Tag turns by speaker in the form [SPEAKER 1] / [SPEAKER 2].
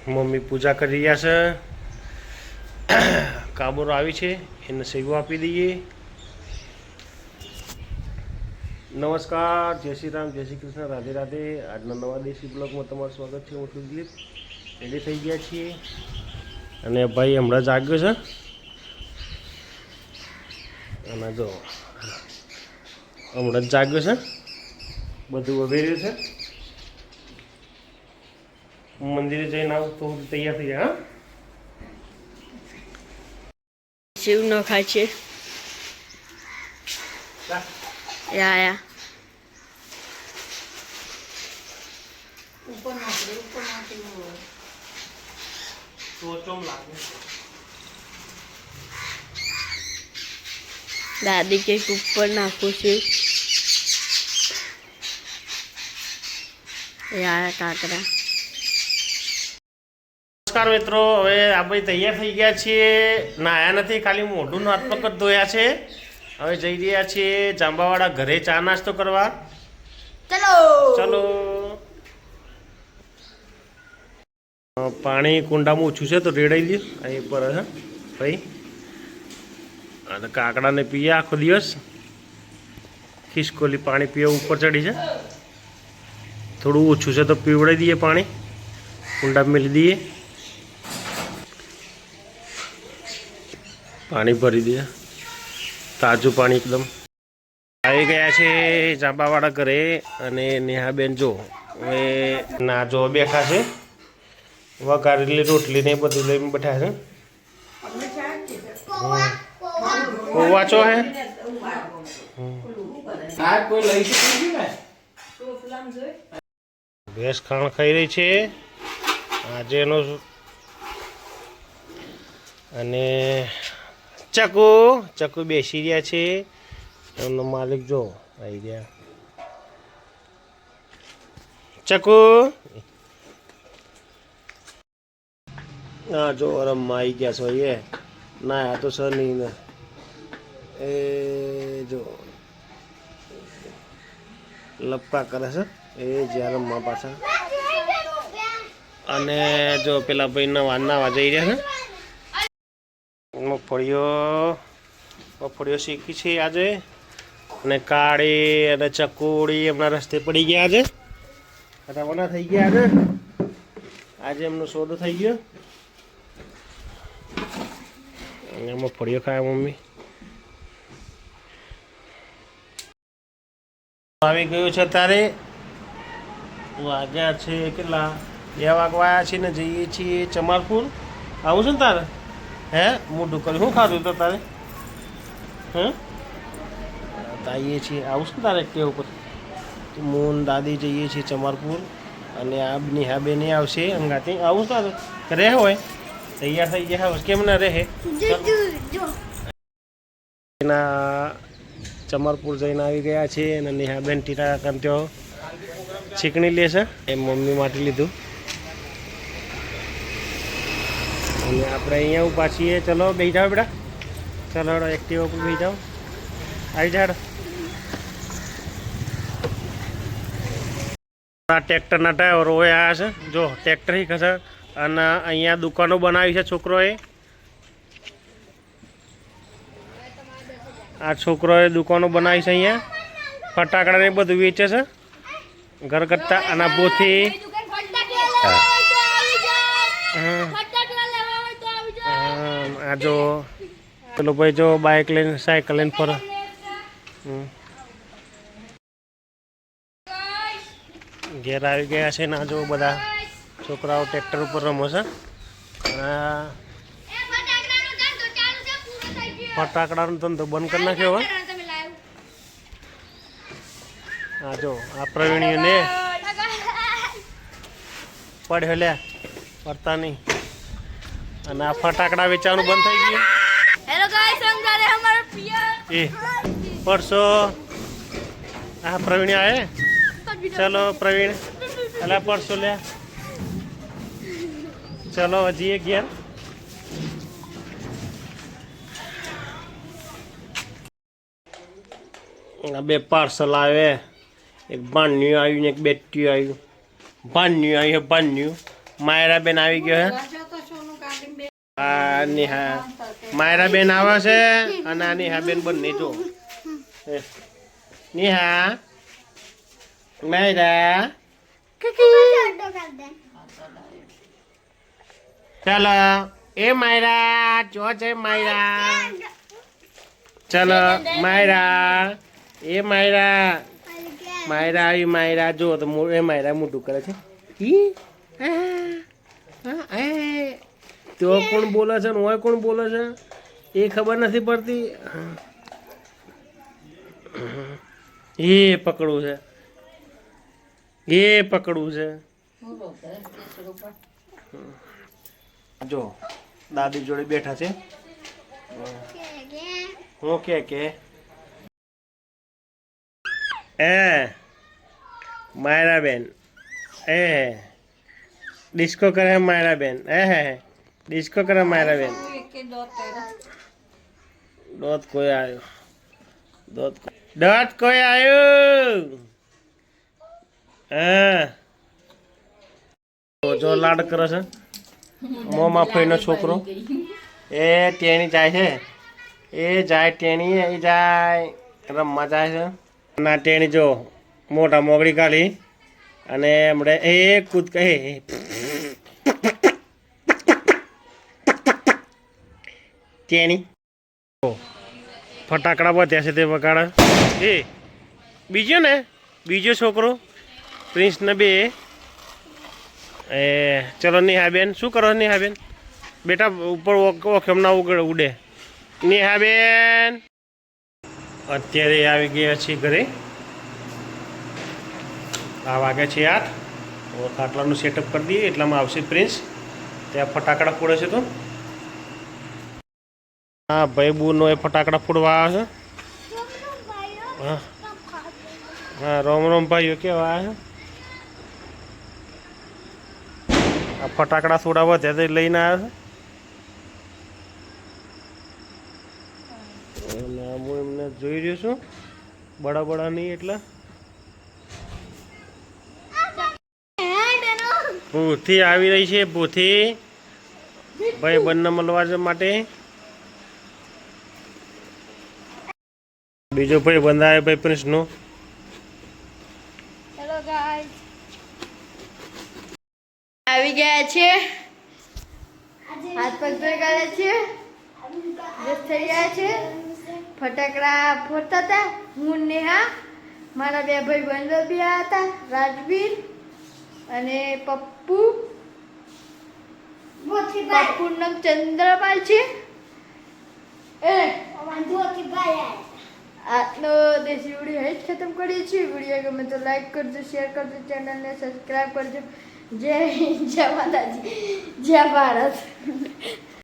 [SPEAKER 1] Mummy પૂજા કરી રહ્યા છે. કાબોરો આવી છે એને સેવા આપી દઈએ. નમસ્કાર, જય શ્રી રામ, જય શ્રી કૃષ્ણ, રાધે રાધે. આજના નવા દેશી બ્લોગમાં તમારું સ્વાગત છે. હું છું દિલીપ. રેડી થઈ ગયા છીએ અને ભાઈ હમણાં જાગ્યો છે. અને જો હમણાં જ જાગ્યો છે, બધું વગેરે છે. મંદિરે જઈને આવું તો તૈયાર થઈ જાય.
[SPEAKER 2] શિવ ન ખાય છે. યા દાદી કે ઉપર નાખું છું. યા કાકરા.
[SPEAKER 1] નમસ્કાર મિત્રો, હવે આપણે તૈયાર થઈ ગયા છીએ. નાયા નથી, ખાલી મોઢું હાથ પગ જ ધોયા છે. હવે જઈ રહ્યા છીએ જાંબાવાળા ઘરે ચા નાસ્તો કરવા. ચલો. પાણી કુંડામાં ઓછું છે તો રેડાઈ દે અહીં પર હે ભાઈ. અને કાકડાને પીએ આખો દિવસ. ખિસકોલી પાણી પીવા ઉપર ચડી છે. થોડું ઓછું છે તો પીવડાવી દઈએ પાણી, કુંડામાં મેલી દઈએ. પાણી ભરી દે, તાજું પાણી એકદમ. આવી ગયા છે જાંબાવાળા ઘરે. અને નેહાબેન જો હવે ના જો બેઠા છે, વઘારેલી રોટલી ને બધું લઈને બેઠા છે. વાંચો હે ભેંસ ખાણ ખાઈ રહી છે આજે એનો. અને ચકુ બેસી રહ્યા છે. એમનો માલિક જો આવી ગયા. ચકુ હા જો રમવા આવી ગયા છો. એ ના આ તો સર નહીં ને એ જો લપકા કરે છે એ જ્યાં રમવા પાછા. અને જો પેલા ભાઈ નાવા જઈ રહ્યા છે. મગફળીઓ શીખી છે આજે. અને કાળી અને ચકોડી એમના રસ્તે પડી ગયા આજે. રવાના થઈ ગયા આજે એમનો સોદો થઈ ગયો. અને મગફળીઓ ખાય મમ્મી. આવી ગયું છે તારે. વાગ્યા છે કેટલા? 2 વાગવા છે ને જઈએ છીએ ચમારપુર. આવું છે ને તારે? હે મોઢું કર્યું શું ખાધું તો તારે? હે આવીએ છીએ. આવું છે ને તારે એકટીવા ઉપર? મૂન દાદી જઈએ છીએ ચમારપુર. અને આ નેહાબેન આવશે અંગાથી. આવું તારે રહે હોય તૈયાર થઈ ગયા હોય કેમ ના રહે? એના ચમારપુર જઈને આવી ગયા છે. અને નેહાબેન ટીટા કાંત્યો છીકણી લેશે એ મમ્મી માટે લીધું. અને આપણે અહીંયા ઉભા છીએ. ચલો બેસી જાઓ બેટા. ચલો એક્ટિવા ઉપર બેસી જાઓ. આવી જાડ. આ ટ્રેક્ટરના ટાયરો આવ્યા છે. જો ટ્રેક્ટર હી ખસે. અને અહીંયા દુકાનો બનાવી છે છોકરોએ. આ છોકરોએ દુકાનો બનાવી છે. અહીંયા ફટાકડા ને બધું વેચે છે ઘરગથ્થા. અને બોથી આ જો પેલો ભાઈ જો બાઇક લઈને સાયકલ લઈને ફરે. ઘેર આવી ગયા છે. ના જો બધા છોકરાઓ ટ્રેક્ટર ઉપર રમે છે. ફટાકડાનો ધંધો બંધ કરી નાખ્યો હવે. હા જો આ પ્રવીણીઓને પડ્યો લે પડતા નહીં. અને આ ફટાકડા વેચવાનું બંધ થઈ ગયું.
[SPEAKER 2] હેલો ગાઈસ, સમજારે હમારા પિયા
[SPEAKER 1] એ પરસો આ પ્રવીણ આए. ચલો પ્રવીણ અલા પરસો લે. ચલો હજી એક ઘેર. બે પાર્સલ આવે. એક બાન્યું આવ્યું ને એક બેટ્યું આવ્યું. બાન્યું આવ્યું બાન્યું માયરા બેન આવી ગયો હે આ નેહા માયરા બેન આવે છે અને આ નેહા બેન બંને જો નેહા માયરા ચાલો એ માયરા જો છે માયરા ચાલો માયરા એ માયરા માયરા આવી માયરા જો તો એ માયરા મોટું કરે છે તો કોણ બોલે છે ને ઓય કોણ બોલે છે એ ખબર નથી પડતી એ પકડવું છે એ પકડવું છે જો દાદી જોડે બેઠા છે હું કે માયરા બેન ડિસ્કો કરે માયરા બેન ડિસ્કો કરે માયરા બેન દોત કોઈ આવ્યો દોત કોઈ આવ્યો જો લાડ કરે છે મોમાં ફઈનો છોકરો એ ટેણી જાય છે એ જાય ટેણી એ જાય રમવા જાય છે ના ટેણી જો મોટા મોગડી કાઢી અને હમણે એ કૂદ કહે ટેણી ફટાકડા વધ્યા છે તે વગાડે એ બીજો ને બીજો છોકરો પ્રિન્સ ને બે એ ચલો નેહાબેન શું કરો નેહાબેન બેટા ઉપર ઓખેમ ના ઉડે નેહાબેન અત્યારે આવી ગયા છીએ ઘરે આ વાગે છે 8 ખાટલાનું સેટઅપ કરી દઈએ એટલામાં આવશે પ્રિન્સ ત્યાં ફટાકડા ફોડે છે તો હા ભાઈ બુનો એ ફટાકડા ફોડવા આવે છે હા રોમ રોમ ભાઈઓ કેવા આવે છે આ ફટાકડા છોડાવવા ત્યાં લઈને આવે છે હું એમને જોઈ રહ્યો છું બડા બડા નહીં એટલે ભૂથી આવી રહી છે ભૂથી ભાઈ બંને મળવા માટે બીજો ભાઈ બંધાય ભાઈ પ્રિન્સનો
[SPEAKER 2] હેલો ગાઈસ આવી ગયા છે હાથ પગ ધોઈ કાઢે છે ફ્રેશ થઈ ગયા છે ફટાકડા ફોડતા હતા હું નેહા મારા બે ભાઈ બંધો બી હતા રાજવીર અને પપ્પુ પપ્પુનું નામ ચંદ્રપાલ છે આજનો દેશી વિડીયો અહીં જ ખતમ કરીએ છીએ વિડીયો ગમે તો લાઈક કરજો શેર કરજો ચેનલને સબસ્ક્રાઈબ કરજો જય હિન્દ જય માતાજી જય ભારત